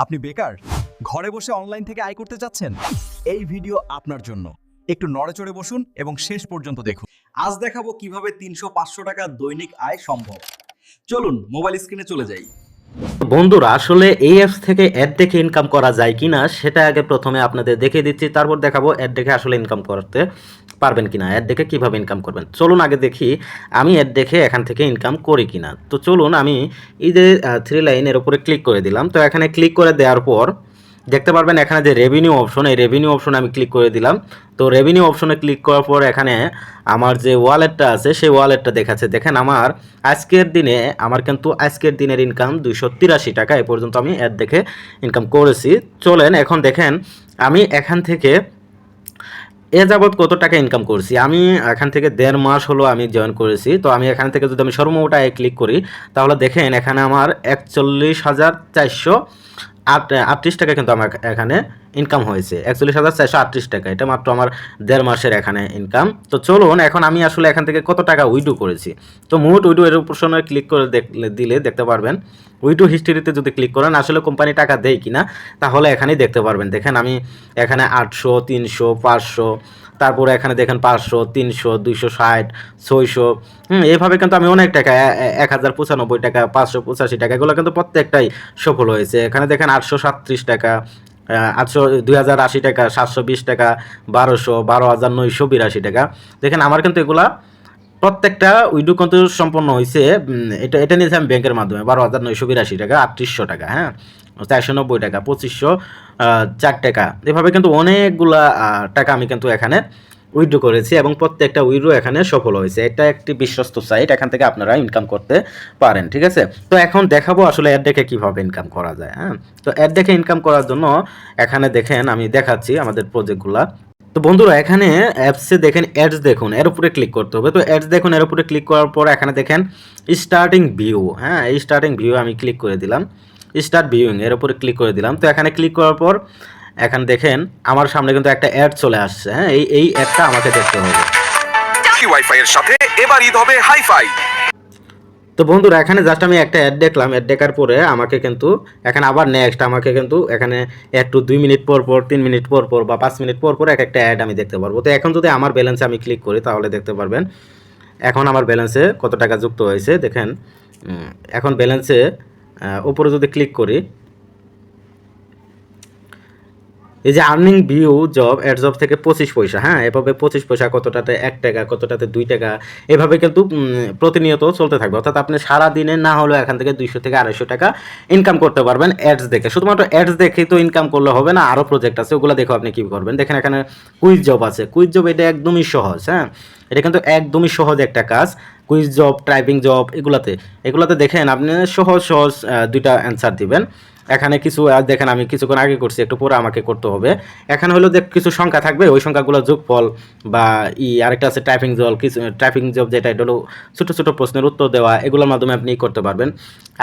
আপনি বেকার, ঘরে বসে অনলাইন থেকে আয় করতে চাচ্ছেন? এই ভিডিও আপনার জন্য। একটু নড়েচড়ে বসুন এবং শেষ পর্যন্ত দেখুন। আজ দেখাবো কিভাবে 300-500 টাকা দৈনিক আয় সম্ভব। চলুন মোবাইল স্ক্রিনে চলে যাই। বন্ধুরা, আসলে এই অ্যাপস থেকে অ্যাড দেখে ইনকাম করা যায় কিনা সেটা আগে প্রথমে আপনাদের দেখিয়ে দিচ্ছি, তারপর দেখাবো অ্যাড দেখে আসলে ইনকাম করতে পারবেন কিনা, অ্যাড দেখে কিভাবে ইনকাম করবেন। চলুন আগে দেখি আমি অ্যাড দেখে এখান থেকে ইনকাম করি কিনা। তো চলুন আমি এই যে 3 লাইনের উপরে ক্লিক করে দিলাম। তো এখানে ক্লিক করে দেওয়ার পর দেখতে পারবেন এখানে যে রেভিনিউ অপশন, এই রেভিনিউ অপশনে আমি ক্লিক করে দিলাম। তো রেভিনিউ অপশনে ক্লিক করার পর এখানে আমার যে ওয়ালেটটা আছে সেই ওয়ালেটটা দেখাচ্ছে। দেখেন আমার আজকের দিনে আজকের দিনের ইনকাম 283 টাকা। এ পর্যন্ত আমি অ্যাড দেখে ইনকাম করেছি। চলেন এখন দেখেন আমি এখান থেকে এ যাবৎ কত টাকা ইনকাম করছি। আমি এখান থেকে 1.5 মাস হলো আমি জয়েন করেছি। তো আমি এখান থেকে যদি আমি সর্বমোটায় ক্লিক করি তাহলে দেখেন এখানে আমার 41,438 টাকা কিন্তু আমার এখানে ইনকাম হয়েছে। 41,438 টাকা, এটা মাত্র আমার 1.5 মাসের এখানে ইনকাম। তো চলুন এখন আমি আসলে এখান থেকে কত টাকা উইড্রো করেছি। তো মোট উইড্রো এর অপশনে ক্লিক করে দিলে দেখতে পারবেন উইড্রো হিস্ট্রিতে যদি ক্লিক করেন আসলে কোম্পানি টাকা দেয় কিনা তাহলে এখানেই দেখতে পারবেন। দেখেন আমি এখানে 800, 300, 500, তারপরে এখানে দেখেন 500, 300, 260, 600, এইভাবে কিন্তু আমি অনেক টাকা 1095 টাকা, 585 টাকা, এগুলো কিন্তু প্রত্যেকটাই সফল হয়েছে। এখানে দেখেন 837 টাকা, 2080 টাকা, 720 টাকা, 12,982 টাকা। দেখেন আমার কিন্তু এগুলা প্রত্যেকটা উইড্রো কিন্তু সম্পন্ন হয়েছে। এটা নিয়েছে আমি ব্যাংকের মাধ্যমে 12,982 টাকা, 3800 টাকা, 490 টাকা, 2504 টাকা, এভাবে কিন্তু অনেকগুলা টাকা আমি কিন্তু এখানে উইড্রো করেছি এবং প্রত্যেকটা উইড্রো এখানে সফল হয়েছে। এটা একটি বিশ্বস্ত সাইট, এখান থেকে আপনারা ইনকাম করতে পারেন। ঠিক আছে, তো এখন দেখাবো আসলে অ্যাড দেখে কীভাবে ইনকাম করা যায়। তো অ্যাড দেখে ইনকাম করার জন্য এখানে দেখেন আমি দেখাচ্ছি আমাদের প্রজেক্টগুলা। তো বন্ধুরা এখানে অ্যাপসে দেখেন অ্যাডস দেখুন, এর উপরে ক্লিক করতে হবে। তো অ্যাডস দেখুন, এর উপরে ক্লিক করার পর এখানে দেখেন স্টার্টিং ভিউ, এই স্টার্টিং ভিউ আমি ক্লিক করে দিলাম। স্টার্ট ভিউইং এর উপরে ক্লিক করে দিলাম। তো এখানে ক্লিক করার পর এখানে দেখেন আমার সামনে কিন্তু একটা অ্যাড চলে আসছে। এই অ্যাডটা আমাকে দেখতে হবে। ওয়াইফাই এর সাথে এবার ঈদ হবে হাইফাই। তো বন্ধুরা এখানে জাস্ট আমি একটা অ্যাড দেখলাম, অ্যাড দেখার পরে আমাকে কিন্তু এখানে আবার নেক্সট আমাকে কিন্তু এখানে একটু 2 মিনিট পর পর, 3 মিনিট পর পর বা 5 মিনিট পর পর একটা অ্যাড আমি দেখতে পারবো। তো এখন যদি আমার ব্যালেন্সে আমি ক্লিক করি তাহলে দেখতে পারবেন এখন আমার ব্যালেন্সে কত টাকা যুক্ত হয়েছে। দেখেন এখন ব্যালেন্সে উপরে যদি ক্লিক করি, এই যে earning view job ad job থেকে 25 পয়সা, এভাবে 25 পয়সা, কতটাতে 1 টাকা, কতটাতে 2 টাকা, এভাবে কিন্তু প্রতিনিয়ত চলতে থাকবে। অর্থাৎ আপনি সারা দিনে না হলেও এখান থেকে 200 থেকে 250 টাকা ইনকাম করতে পারবেন অ্যাডস দেখে। শুধুমাত্র অ্যাডস দেখেই তো ইনকাম করলে হবে না, আরও প্রজেক্ট আছে, ওগুলো দেখো আপনি কী করবেন। দেখেন এখানে কুইজ জব আছে। কুইজ জব এটা একদমই সহজ, এটা কিন্তু একদমই সহজ একটা কাজ। কুইজ জব, টাইপিং জব, এগুলাতে দেখেন আপনি সহজ দুইটা অ্যান্সার দিবেন। এখানে কিছু দেখেন আমি কিছুক্ষণ আগে করছি, একটু পরে আমাকে করতে হবে। এখানে হলো যে কিছু সংখ্যা থাকবে, ওই সংখ্যাগুলো যোগফল বা আরেকটা আছে টাইপিং জব যেটা এটা হলো ছোটো ছোটো প্রশ্নের উত্তর দেওয়া, এগুলোর মাধ্যমে আপনি করতে পারবেন।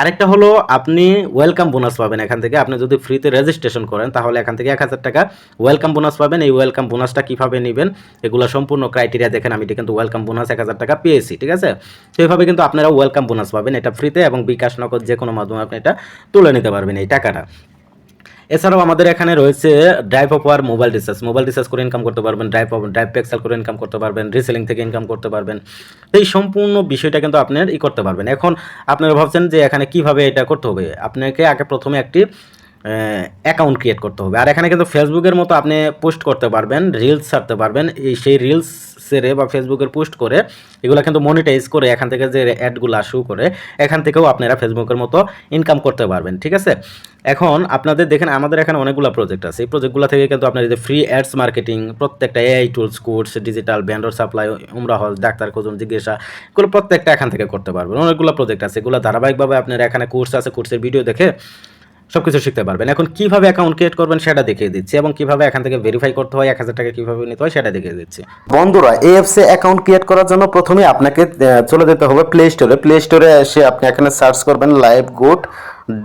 আরেকটা হলো আপনি ওয়েলকাম বোনাস পাবেন এখান থেকে। আপনি যদি ফ্রিতে রেজিস্ট্রেশন করেন তাহলে এখান থেকে 1000 টাকা ওয়েলকাম বোনাস পাবেন। এই ওয়েলকাম বোনাসটা কীভাবে নেবেন এগুলো সম্পূর্ণ ক্রাইটেরিয়া দেখেন। আমি এটা কিন্তু ওয়েলকাম বোনাস 1000 টাকা পেয়েছি। ঠিক আছে, তো এইভাবে কিন্তু আপনারা ওয়েলকাম বোনাস পাবেন, এটা ফ্রিতে, এবং বিকাশ নগদ যে কোনো মাধ্যমে আপনি এটা তুলে নিতে পারবেন এই টাকাটা। এছাড়াও আমাদের এখানে রয়েছে ড্রাইভ অফার, মোবাইল রিচার্জ করে ইনকাম করতে পারবেন, ড্রাইভ পেক্সেল করে ইনকাম করতে পারবেন, রিসেলিং থেকে ইনকাম করতে পারবেন। এই সম্পূর্ণ বিষয়টা কিন্তু আপনার করতে পারবেন। এখন আপনারা ভাবছেন যে এখানে কিভাবে এটা করতে হবে। আপনাকে আগে প্রথমে একটি অ্যাকাউন্ট ক্রিয়েট করতে হবে। আর এখানে কিন্তু ফেসবুকের মতো আপনি পোস্ট করতে পারবেন, রিলস ছাড়তে পারবেন। সেই রিলস ছেড়ে বা ফেসবুকের পোস্ট করে এগুলো কিন্তু মনিটাইজ করে এখান থেকে যে অ্যাডগুলো শো করে এখান থেকেও আপনারা ফেসবুকের মতো ইনকাম করতে পারবেন। ঠিক আছে, এখন আপনাদের দেখেন আমাদের এখানে অনেকগুলো প্রজেক্ট আছে। এই প্রজেক্টগুলো থেকে কিন্তু আপনার এই যে ফ্রি অ্যাডস মার্কেটিং, প্রত্যেকটা AI tools course, digital vendor supply, উমরা হজ, ডাক্তার খোঁজন, জিজ্ঞাসা, এগুলো প্রত্যেকটা এখান থেকে করতে পারবেন। অনেকগুলো প্রজেক্ট আছে, এগুলো ধারাবাহিকভাবে আপনার এখানে কোর্স আছে, কোর্সের ভিডিও দেখে সব কিছু শিখতে পারবেন। এখন কিভাবে অ্যাকাউন্ট ক্রিয়েট করবেন সেটা দেখিয়ে দিচ্ছি, এবং কিভাবে এখান থেকে ভেরিফাই করতে হয়, 1000 টাকা কিভাবে নিতে হয় সেটা দেখিয়ে দিচ্ছি। বন্ধুরা এই অ্যাপসে অ্যাকাউন্ট ক্রিয়েট করার জন্য প্রথমে আপনাকে চলে যেতে হবে প্লে স্টোরে এসে আপনি এখানে সার্চ করবেন লাইভ গুড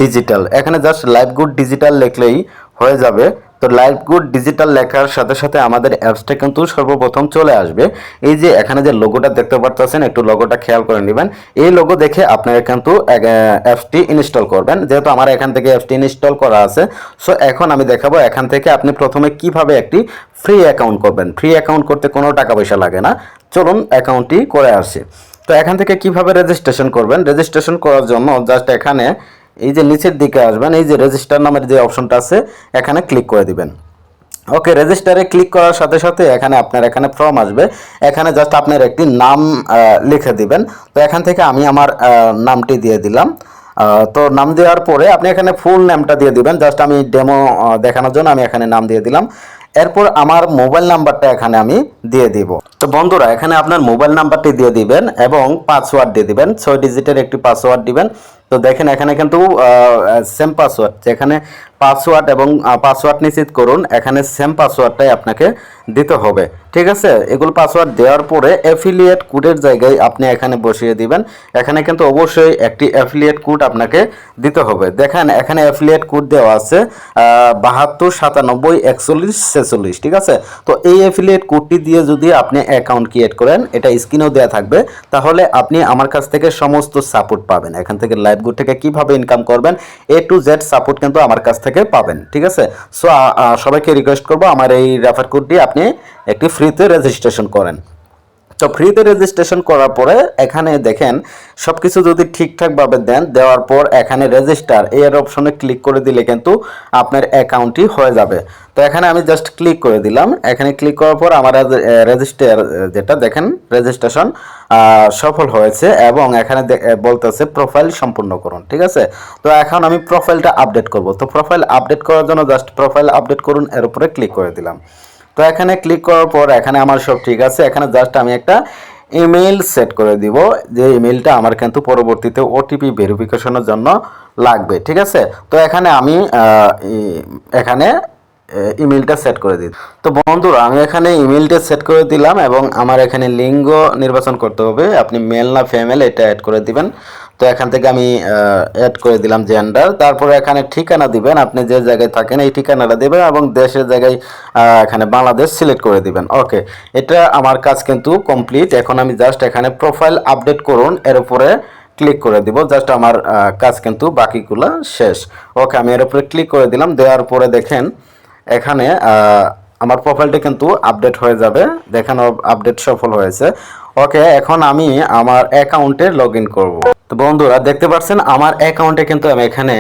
ডিজিটাল। এখানে জাস্ট লাইভ গুড ডিজিটাল লিখলেই হয়ে যাবে। তো লাইভ গুড ডিজিটাল লেখার সাথে সাথে আমাদের অ্যাপসটা কিন্তু সর্বপ্রথম চলে আসবে। এই যে এখানে যে লোগোটা দেখতে পাচ্ছেন, একটু লোগোটা খেয়াল করে নেবেন। এই লোগো দেখে আপনারা কিন্তু অ্যাপসটি ইনস্টল করবেন। যেহেতু আমার এখান থেকে অ্যাপসটি ইনস্টল করা আছে, সো এখন আমি দেখাবো এখান থেকে আপনি প্রথমে কিভাবে একটি ফ্রি অ্যাকাউন্ট করবেন। ফ্রি অ্যাকাউন্ট করতে কোনো টাকা পয়সা লাগে না। চলুন অ্যাকাউন্টটি করে আসি। তো এখান থেকে কিভাবে রেজিস্ট্রেশন করবেন, রেজিস্ট্রেশন করার জন্য জাস্ট এখানে এই যে নিচের দিকে আসবেন, এই যে রেজিস্টার নামের যে অপশনটা আছে এখানে ক্লিক করে দিবেন। ওকে, রেজিস্টারে ক্লিক করার সাথে সাথে এখানে আপনার এখানে ফর্ম আসবে। এখানে জাস্ট আপনার একটি নাম লিখে দিবেন। তো এখান থেকে আমি আমার নামটি দিয়ে দিলাম। তো নাম দেওয়ার পরে আপনি এখানে ফুল নেমটা দিয়ে দিবেন। জাস্ট আমি ডেমো দেখানোর জন্য আমি এখানে নাম দিয়ে দিলাম। এরপর আমার মোবাইল নাম্বারটা এখানে আমি দিয়ে দিব। তো বন্ধুরা, এখানে আপনার মোবাইল নাম্বারটি দিয়ে দিবেন এবং পাসওয়ার্ড দিয়ে দিবেন। 6 ডিজিটের একটি পাসওয়ার্ড দিবেন। তো দেখেন এখানে কিন্তু সেম পাসওয়ার্ড, যেখানে পাসওয়ার্ড এবং পাসওয়ার্ড নিশ্চিত করুন, এখানে সেম পাসওয়ার্ডটাই আপনাকে দিতে হবে। ঠিক আছে, এগুলো পাসওয়ার্ড দেওয়ার পরে অ্যাফিলিয়েট কোডের জায়গায় আপনি এখানে বসিয়ে দিবেন। এখানে কিন্তু অবশ্যই একটি অ্যাফিলিয়েট কোড আপনাকে দিতে হবে। দেখেন এখানে অ্যাফিলিয়েট কোড দেওয়া আছে 72 97 41 46। ঠিক আছে, তো এই অ্যাফিলিয়েট কোডটি দিয়ে যদি আপনি অ্যাকাউন্ট ক্রিয়েট করেন, এটা স্ক্রিনেও দেওয়া থাকবে, তাহলে আপনি আমার কাছ থেকে সমস্ত সাপোর্ট পাবেন। এখান থেকে লাইভ গুড থেকে কিভাবে ইনকাম করবেন A to Z সাপোর্ট কিন্তু আমার কাছ থেকে পাবেন। ঠিক আছে, সো সবাইকে রিকোয়েস্ট করবো আমার এই রেফার কোড দিয়ে আপনি একটি ফ্রিতে রেজিস্ট্রেশন করেন। তো ফ্রিতে রেজিস্ট্রেশন করার পরে এখানে দেখেন সব কিছু যদি ঠিকঠাকভাবে দেওয়ার পর এখানে রেজিস্টার এর অপশনে ক্লিক করে দিলে কিন্তু আপনার অ্যাকাউন্টটি হয়ে যাবে। তো এখানে আমি জাস্ট ক্লিক করে দিলাম। এখানে ক্লিক করার পর আমার রেজিস্টার যেটা দেখেন রেজিস্ট্রেশন সফল হয়েছে এবং এখানে বলতেছে প্রোফাইল সম্পূর্ণ করুন। ঠিক আছে, তো এখন আমি প্রোফাইলটা আপডেট করব। তো প্রোফাইল আপডেট করার জন্য জাস্ট প্রোফাইল আপডেট করুন এর উপরে ক্লিক করে দিলাম। তো এখানে ক্লিক করার পর এখানে আমার সব ঠিক আছে। এখানে জাস্ট আমি একটা ইমেল সেট করে দিব, যে ইমেলটা আমার কিন্তু পরবর্তীতে ওটিপি ভেরিফিকেশনের জন্য লাগবে। ঠিক আছে, তো এখানে আমি এখানে ইমেলটা সেট করে দিই। তো বন্ধুরা, আমি এখানে ইমেলটা সেট করে দিলাম এবং আমার এখানে লিঙ্গ নির্বাচন করতে হবে। আপনি মেল না ফিমেল এটা অ্যাড করে দিবেন। তো এখান থেকে আমি অ্যাড করে দিলাম জেন্ডার। তারপরে এখানে ঠিকানা দিবেন, আপনি যে জায়গায় থাকেন এই ঠিকানাটা দেবেন এবং দেশের জায়গায় এখানে বাংলাদেশ সিলেক্ট করে দিবেন। ওকে, এটা আমার কাজ কিন্তু কমপ্লিট। এখন আমি জাস্ট এখানে প্রোফাইল আপডেট করুন এর উপরে ক্লিক করে দিব। জাস্ট আমার কাজ কিন্তু বাকিগুলো শেষ। ওকে, আমি এর উপরে ক্লিক করে দিলাম। দেওয়ার পরে দেখেন এখানে আমার প্রোফাইলটা কিন্তু আপডেট হয়ে যাবে। দেখেন আপডেট সফল হয়েছে। ওকে, এখন আমি আমার অ্যাকাউন্টে লগ ইন করবো। তো বন্ধুরা দেখতে পাচ্ছেন আমার অ্যাকাউন্টে কিন্তু আমি এখানে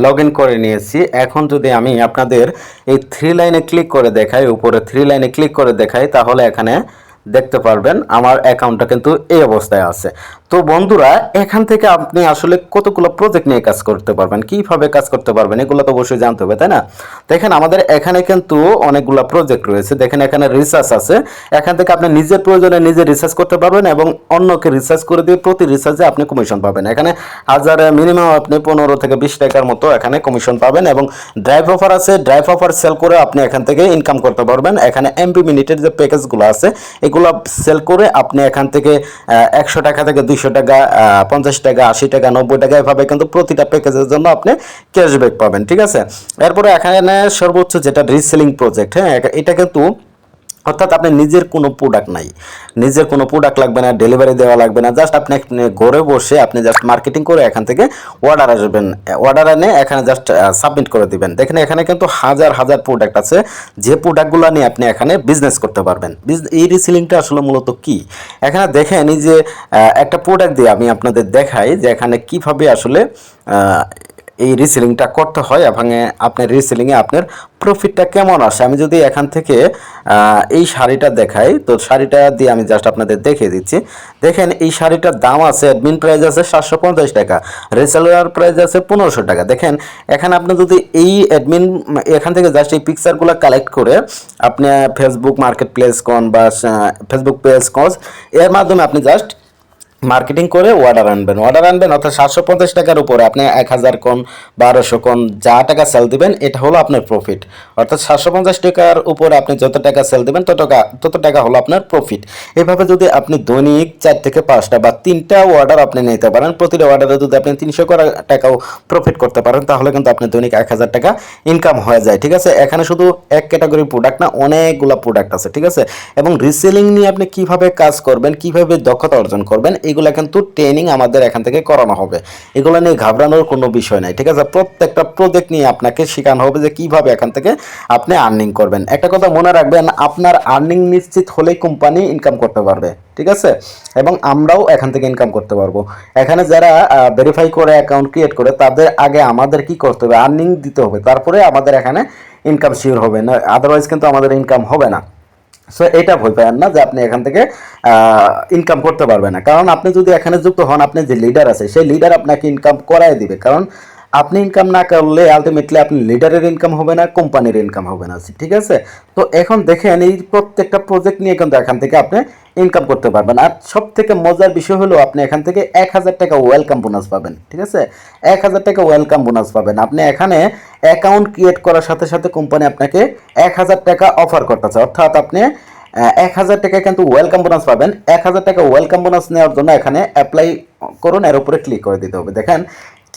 লগ ইন করে নিয়েছি। এখন যদি আমি আপনাদের এই 3 লাইনে ক্লিক করে দেখাই, উপরে 3 লাইনে ক্লিক করে দেখাই, তাহলে এখানে দেখতে পারবেন আমার অ্যাকাউন্টটা কিন্তু এই অবস্থায় আছে। তো বন্ধুরা, এখান থেকে আপনি আসলে কতগুলো প্রজেক্ট নিয়ে কাজ করতে পারবেন, কিভাবে কাজ করতে পারবেন এগুলো তো অবশ্যই জানতে হবে, তাই না? দেখেন আমাদের এখানে কিন্তু অনেকগুলো প্রজেক্ট রয়েছে। দেখেন এখানে রিসার্চ আছে। এখান থেকে আপনি নিজের প্রয়োজনে নিজে রিসার্চ করতে পারবেন এবং অন্যকে রিসার্চ করে দিয়ে প্রতি রিসার্চে আপনি কমিশন পাবেন। এখানে মিনিমাম আপনি 15 থেকে 20 টাকার মতো এখানে কমিশন পাবেন এবং ড্রাইভ অফার আছে। ড্রাইভ অফার সেল করে আপনি এখান থেকে ইনকাম করতে পারবেন। এখানে এমপি মিনিটের যে প্যাকেজগুলো আছে এগুলো সেল করে আপনি এখান থেকে 100 টাকা থেকে 200 টাকা, 50 টাকা, 80 টাকা, 90 টাকা এভাবে কিন্তু প্রতিটা প্যাকেজের জন্য আপনি ক্যাশব্যাক পাবেন। ঠিক আছে, এরপরে এখানে সর্বোচ্চ যেটা রিসেলিং প্রজেক্ট, হ্যাঁ, এটা কিন্তু অর্থাৎ আপনার নিজের কোনো প্রোডাক্ট নাই, নিজের কোনো প্রোডাক্ট লাগবে না, ডেলিভারি দেওয়া লাগবে না। জাস্ট আপনি ঘরে বসে আপনি জাস্ট মার্কেটিং করে এখান থেকে অর্ডার আসবেন, অর্ডার এনে এখানে জাস্ট সাবমিট করে দিবেন। দেখেন এখানে কিন্তু হাজার হাজার প্রোডাক্ট আছে, যে প্রোডাক্টগুলো নিয়ে আপনি এখানে বিজনেস করতে পারবেন। এই রিসেলিংটা আসলে মূলত কি, এখানে দেখেন এই যে একটা প্রোডাক্ট দিয়ে আমি আপনাদের দেখাই যে এখানে কিভাবে আসলে এই রিসেলিংটা করতে হয় এবং আপনার রিসেলিংয়ে আপনার প্রফিটটা কেমন আসে। আমি যদি এখান থেকে এই শাড়িটা দেখাই, তো শাড়িটা দিয়ে আমি জাস্ট আপনাদের দেখিয়ে দিচ্ছি। দেখেন এই শাড়িটার দাম আছে, অ্যাডমিন প্রাইস আছে 750 টাকা, রিসেলার প্রাইস আছে 1500 টাকা। দেখেন এখানে আপনি যদি এই অ্যাডমিন এখান থেকে জাস্ট এই পিকচারগুলো কালেক্ট করে আপনি ফেসবুক মার্কেট প্লেস কোন বা ফেসবুক পেজ কোন এর মাধ্যমে আপনি জাস্ট মার্কেটিং করে অর্ডার আনবেন অর্থাৎ 750 টাকার উপরে আপনি 1000 কোন 1200 কোন যা টাকা সেল দিবেন এটা হলো আপনার প্রফিট। অর্থাৎ 750 টাকার উপরে আপনি যত টাকা সেল দিবেন তত টাকা হলো আপনার প্রফিট। এভাবে যদি আপনি দৈনিক 4 থেকে 5টা বা 3টা অর্ডার আপনি নিতে পারেন, প্রতিটা অর্ডারে যদি আপনি 300 টাকাও প্রফিট করতে পারেন তাহলে কিন্তু আপনি দৈনিক 1000 টাকা ইনকাম হয়ে যায়। ঠিক আছে, এখানে শুধু এক ক্যাটাগরি প্রোডাক্ট না, অনেকগুলো প্রোডাক্ট আছে। ঠিক আছে, এবং রিসেলিং নিয়ে আপনি কিভাবে কাজ করবেন, কিভাবে দক্ষতা অর্জন করবেন, এগুলো কিন্তু ট্রেনিং আমাদের এখান থেকে করানো হবে। এগুলো নিয়ে ঘাবড়ানোর কোনো বিষয় নাই। ঠিক আছে, প্রত্যেকটা প্রজেক্ট নিয়ে আপনাকে শেখানো হবে যে কিভাবে এখান থেকে আপনি আর্নিং করবেন। একটা কথা মনে রাখবেন, আপনার আর্নিং নিশ্চিত হলেই কোম্পানি ইনকাম করতে পারবে। ঠিক আছে, এবং আমরাও এখান থেকে ইনকাম করতে পারবো। এখানে যারা ভেরিফাই করে অ্যাকাউন্ট ক্রিয়েট করে তাদের আগে আমাদের কি করতে হবে, আর্নিং দিতে হবে, তারপরে আমাদের এখানে ইনকাম শিওর হবে না, আদারওয়াইজ কিন্তু আমাদের ইনকাম হবে না। সো এটা ভয় পাবেন না যে আপনি এখান থেকে ইনকাম করতে পারবেন না, কারণ আপনি যদি এখানে যুক্ত হন, আপনি যে লিডার আছে সেই লিডার আপনাকে ইনকাম করায় দিবে। কারণ আপনি ইনকাম না করলে আলটিমেটলি আপনি লিডারের ইনকাম হবে না, কোম্পানির ইনকাম হবে না। ঠিক আছে, তো এখন দেখেন এই প্রত্যেকটা প্রজেক্ট নিয়ে কিন্তু এখান থেকে আপনি ইনকাম করতে পারবেন। আর সব থেকে মজার বিষয় হলো আপনি এখান থেকে 1000 টাকা ওয়েলকাম বোনাস পাবেন। ঠিক আছে, 1000 টাকা ওয়েলকাম বোনাস পাবেন। আপনি এখানে অ্যাকাউন্ট ক্রিয়েট করার সাথে সাথে কোম্পানি আপনাকে 1000 টাকা অফার করতেছে, অর্থাৎ আপনি 1000 টাকা কিন্তু ওয়েলকাম বোনাস পাবেন। 1000 টাকা ওয়েলকাম বোনাস নেওয়ার জন্য এখানে অ্যাপ্লাই করুন, এর উপরে ক্লিক করে দিতে হবে। দেখেন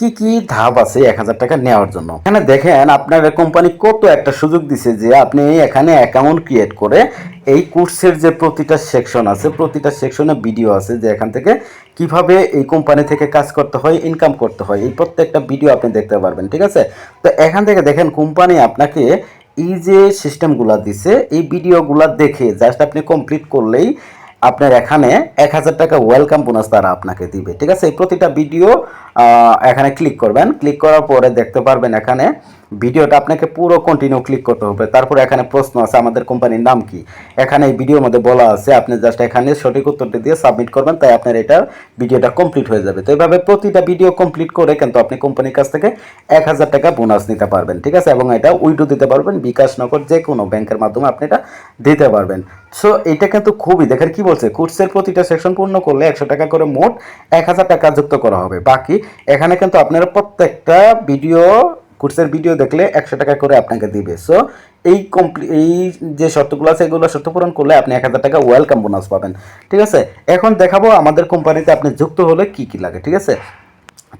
কি কি ধাপ আছে 1000 টাকা নেওয়ার জন্য। এখানে দেখেন আপনার কোম্পানি কত একটা সুযোগ দিছে যে আপনি এখানে অ্যাকাউন্ট ক্রিয়েট করে এই কোর্সের যে প্রতিটা সেকশন আছে, প্রতিটা সেকশনে ভিডিও আছে যে এখান থেকে কিভাবে এই কোম্পানি থেকে কাজ করতে হয়, ইনকাম করতে হয়, এই প্রত্যেকটা ভিডিও আপনি দেখতে পারবেন। ঠিক আছে, তো এখান থেকে দেখেন কোম্পানি আপনাকে এই যে সিস্টেমগুলো দিছে, এই ভিডিওগুলো দেখে জাস্ট আপনি কমপ্লিট করলেই আপনার এখানে 1000 টাকা ওয়েলকাম বোনাস তারা আপনাকে দিবে। ঠিক আছে, এই প্রতিটা ভিডিও এখানে ক্লিক করবেন, ক্লিক করার পরে দেখতে পারবেন এখানে ভিডিওটা আপনাকে পুরো কন্টিনিউ ক্লিক করতে হবে। তারপর এখানে প্রশ্ন আছে আমাদের কোম্পানির নাম কি, এখানে এই ভিডিওর মধ্যে বলা আছে, আপনি জাস্ট এখানে সঠিক উত্তরটি দিয়ে সাবমিট করবেন, তাই আপনার এটা ভিডিওটা কমপ্লিট হয়ে যাবে। তো এইভাবে প্রতিটা ভিডিও কমপ্লিট করে কিন্তু আপনি কোম্পানির কাছ থেকে 1000 টাকা বোনাস নিতে পারবেন। ঠিক আছে, এবং এটা উইথড্র দিতে পারবেন, বিকাশ নগদ যে কোনো ব্যাংকের মাধ্যমে আপনি এটা দিতে পারবেন। সো এটা কিন্তু খুবই, দেখেন কি বলছে, কোর্সের প্রতিটা সেকশন পূর্ণ করলে 100 টাকা করে মোট 1000 টাকা যুক্ত করা হবে। বাকি এখানে কিন্তু আপনারা প্রত্যেকটা ভিডিও, কোর্সের ভিডিও দেখলে 100 টাকা করে আপনাকে দিবে। সো এই যে শর্তগুলো আছে এগুলো শর্ত পূরণ করলে আপনি 1000 টাকা ওয়েলকাম বোনাস পাবেন। ঠিক আছে, এখন দেখাবো আমাদের কোম্পানিতে আপনি যুক্ত হলে কি কি লাগে। ঠিক আছে,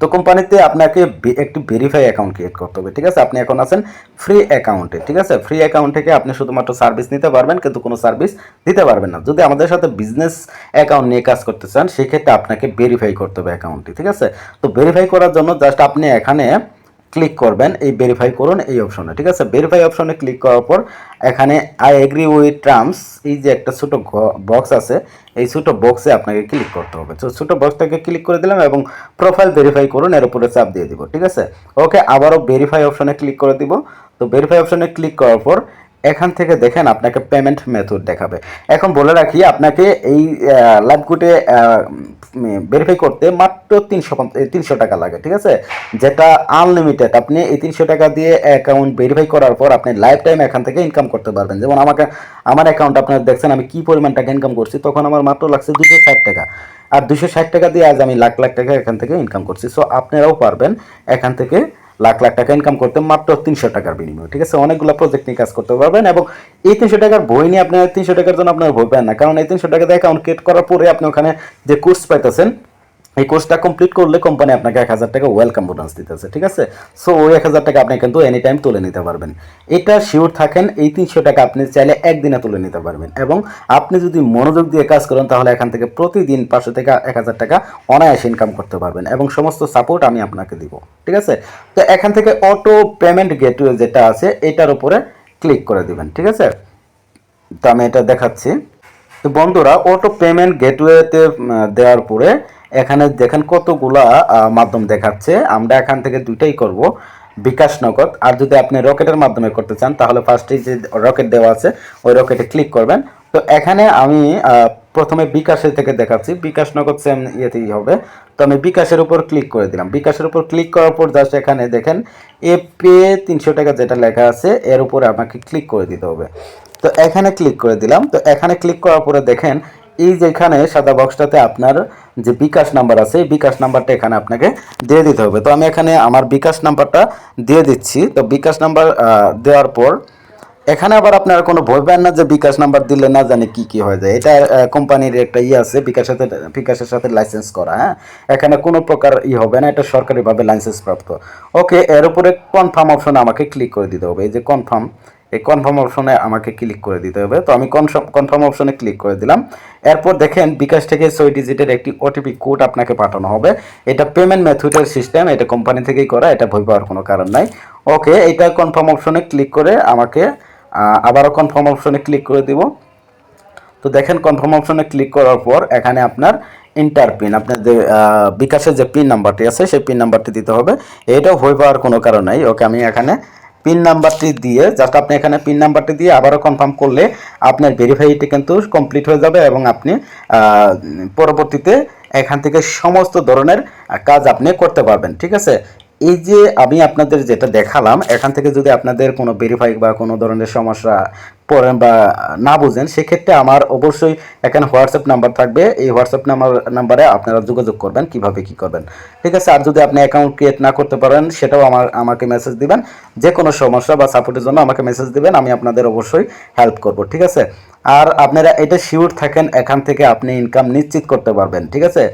তো কোম্পানিতে আপনাকে একটি ভেরিফাই অ্যাকাউন্ট ক্রিয়েট করতে হবে। ঠিক আছে, আপনি এখন আছেন ফ্রি অ্যাকাউন্টে। ঠিক আছে, ফ্রি অ্যাকাউন্ট থেকে আপনি শুধুমাত্র সার্ভিস নিতে পারবেন, কিন্তু কোনো সার্ভিস দিতে পারবেন না। যদি আমাদের সাথে বিজনেস অ্যাকাউন্ট নিয়ে কাজ করতে চান সেক্ষেত্রে আপনাকে ভেরিফাই করতে হবে অ্যাকাউন্টটি। ঠিক আছে, তো ভেরিফাই করার জন্য জাস্ট আপনি এখানে ক্লিক করবেন, এই ভেরিফাই করুন এই অপশনে। ঠিক আছে, ভেরিফাই অপশনে ক্লিক করার পর এখানে আই এগ্রি উইথ টার্মস এই যে একটা ছোট বক্স আছে, এই ছোটো বক্সে আপনাকে ক্লিক করতে হবে। তো ছোটো বক্সটাকে ক্লিক করে দিলাম এবং প্রোফাইল ভেরিফাই করুন, এর উপরে চাপ দিয়ে দিব। ঠিক আছে, ওকে, আবারও ভেরিফাই অপশনে ক্লিক করে দিব। তো ভেরিফাই অপশনে ক্লিক করার পর এখান থেকে দেখেন আপনাকে পেমেন্ট মেথড দেখাবে। এখন বলে রাখি আপনাকে এই লাইভগুটে ভেরিফাই করতে মাত্র 300 টাকা লাগে। ঠিক আছে, যেটা আনলিমিটেড। আপনি এই 300 টাকা দিয়ে অ্যাকাউন্ট ভেরিফাই করার পর আপনি লাইফ টাইম এখান থেকে ইনকাম করতে পারবেন। যেমন আমার অ্যাকাউন্ট আপনারা দেখছেন আমি কি পরিমাণ টাকা ইনকাম করছি, তখন আমার মাত্র লাগছে 260 টাকা, আর 260 টাকা দিয়ে আজ আমি লাখ লাখ টাকা এখান থেকে ইনকাম করছি। সো আপনারাও পারবেন এখান থেকে লাখ লাখ টাকা ইনকাম করতে মাত্র 300 টাকার বিনিময়ে। ঠিক আছে, অনেকগুলো প্রজেক্ট নিয়ে কাজ করতে পারবেন। এবং এই 300 টাকার বই নিয়ে আপনার 300 টাকার জন্য আপনার ভয় পান না, কারণ এই 300 টাকা দিয়ে অ্যাকাউন্ট ক্রিয়েট করার পরে আপনি ওখানে যে কোর্স পাইতেছেন, এই কোর্সটা কমপ্লিট করলে কোম্পানি আপনাকে 1000 টাকা ওয়েলকাম বোনাস দিতেছে। ঠিক আছে, সো ওই 1000 টাকা আপনি কিন্তু এনি টাইম তুলে নিতে পারবেন। এটা শিওর থাকেন, এই 300 টাকা আপনি চাইলে একদিনে তুলে নিতে পারবেন। এবং আপনি যদি মনোযোগ দিয়ে কাজ করেন তাহলে এখান থেকে প্রতিদিন 500 থেকে 1000 টাকা অনায়াসে ইনকাম করতে পারবেন, এবং সমস্ত সাপোর্ট আমি আপনাকে দিব। ঠিক আছে, তো এখান থেকে অটো পেমেন্ট গেটওয়ে যেটা আছে এটার উপরে ক্লিক করে দিবেন। ঠিক আছে, তো আমি এটা দেখাচ্ছি। তো বন্ধুরা, অটো পেমেন্ট গেটওয়েতে দেওয়ার পরে এখানে দেখেন কতগুলা মাধ্যম দেখাচ্ছে। আমরা এখান থেকে দুইটাই করব, বিকাশ নগদ। আর যদি আপনি রকেটের মাধ্যমে করতে চান তাহলে ফার্স্টে যে রকেট দেওয়া আছে ওই রকেটে ক্লিক করবেন। তো এখানে আমি প্রথমে বিকাশের থেকে দেখাচ্ছি, বিকাশ নগদ সেম ইয়েতেই হবে। তো আমি বিকাশের উপর ক্লিক করে দিলাম। বিকাশের উপর ক্লিক করার পর জাস্ট এখানে দেখেন এ পে 300 টাকা যেটা লেখা আছে এর উপরে আমাকে ক্লিক করে দিতে হবে। তো এখানে ক্লিক করে দিলাম। তো এখানে ক্লিক করার পরে দেখেন এই যে এখানে সাদা বক্সটাতে আপনার যে বিকাশ নাম্বার আছে এই বিকাশ নাম্বারটা এখানে আপনাকে দিয়ে দিতে হবে। তো আমি এখানে আমার বিকাশ নাম্বারটা দিয়ে দিচ্ছি। তো বিকাশ নাম্বার দেওয়ার পর এখানে আবার আপনারা কোনো ভয় পান না যে বিকাশ নাম্বার দিলে না জানি কি কি হয়ে যায়। এটা কোম্পানির একটা আছে বিকাশের সাথে লাইসেন্স করা, হ্যাঁ, এখানে কোনো প্রকার হবে না, এটা সরকারিভাবে লাইসেন্স প্রাপ্ত। ওকে, এর উপরে কনফার্ম অপশনে আমাকে ক্লিক করে দিতে হবে। এই যে কনফার্ম, এই কনফার্ম অপশনে আমাকে ক্লিক করে দিতে হবে। তো আমি কনফার্ম অপশনে ক্লিক করে দিলাম। এরপর দেখেন বিকাশ থেকে 6 ডিজিটের একটি ওটিপি কোড আপনাকে পাঠানো হবে। এটা পেমেন্ট মেথডের সিস্টেম, এটা কোম্পানি থেকেই করা, এটা ভয় পাওয়ার কোনো কারণ নাই। ওকে, এটা কনফার্ম অপশনে ক্লিক করে আমাকে আবারও কনফার্ম অপশনে ক্লিক করে দিব। তো দেখেন কনফার্ম অপশনে ক্লিক করার পর এখানে আপনার ইন্টার পিন, আপনার যে বিকাশের যে পিন নাম্বারটি আছে সেই পিন নাম্বারটি দিতে হবে। এটাও ভয় পাওয়ার কোনো কারণ নাই। ওকে, আমি এখানে পিন নাম্বারটি দিয়ে জাস্ট আপনি এখানে পিন নাম্বারটি দিয়ে আবারও কনফার্ম করলে আপনার ভেরিফাইটি কিন্তু কমপ্লিট হয়ে যাবে এবং আপনি পরবর্তীতে এখান থেকে সমস্ত ধরনের কাজ আপনি করতে পারবেন। ঠিক আছে, এই যে আমি আপনাদের যেটা দেখালাম এখান থেকে যদি আপনাদের কোনো ভেরিফাই বা কোনো ধরনের সমস্যা পড়েন বা না বুঝেন সেক্ষেত্রে আমার অবশ্যই এখানে হোয়াটসঅ্যাপ নাম্বার থাকবে। এই হোয়াটসঅ্যাপ নাম্বারে আপনারা যোগাযোগ করবেন কিভাবে কি করবেন। ঠিক আছে, আর যদি আপনি অ্যাকাউন্ট ক্রিয়েট না করতে পারেন সেটাও আমাকে মেসেজ দিবেন। যে কোনো সমস্যা বা সাপোর্টের জন্য আমাকে মেসেজ দিবেন, আমি আপনাদের অবশ্যই হেল্প করব। ঠিক আছে, আর আপনারা এটা শিওর থাকেন এখান থেকে আপনি ইনকাম নিশ্চিত করতে পারবেন। ঠিক আছে,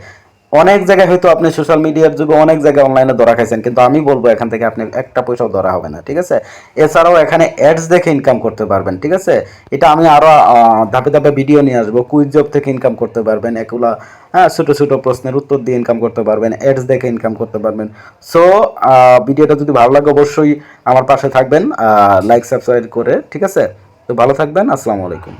অনেক জায়গায় হয়তো আপনি সোশ্যাল মিডিয়ার যুগে অনেক জায়গায় অনলাইনে ধরা খাইছেন, কিন্তু আমি বলবো এখান থেকে আপনি একটা পয়সাও ধরা হবে না। ঠিক আছে, এছাড়াও এখানে অ্যাডস দেখে ইনকাম করতে পারবেন। ঠিক আছে, এটা আমি আরও ধাপে ধাপে ভিডিও নিয়ে আসবো। কুইজ জব থেকে ইনকাম করতে পারবেন, এগুলা হ্যাঁ ছোটো ছোটো প্রশ্নের উত্তর দিয়ে ইনকাম করতে পারবেন, অ্যাডস দেখে ইনকাম করতে পারবেন। সো ভিডিওটা যদি ভালো লাগে অবশ্যই আমার পাশে থাকবেন, লাইক সাবস্ক্রাইব করে। ঠিক আছে, তো ভালো থাকবেন, আসসালামু আলাইকুম।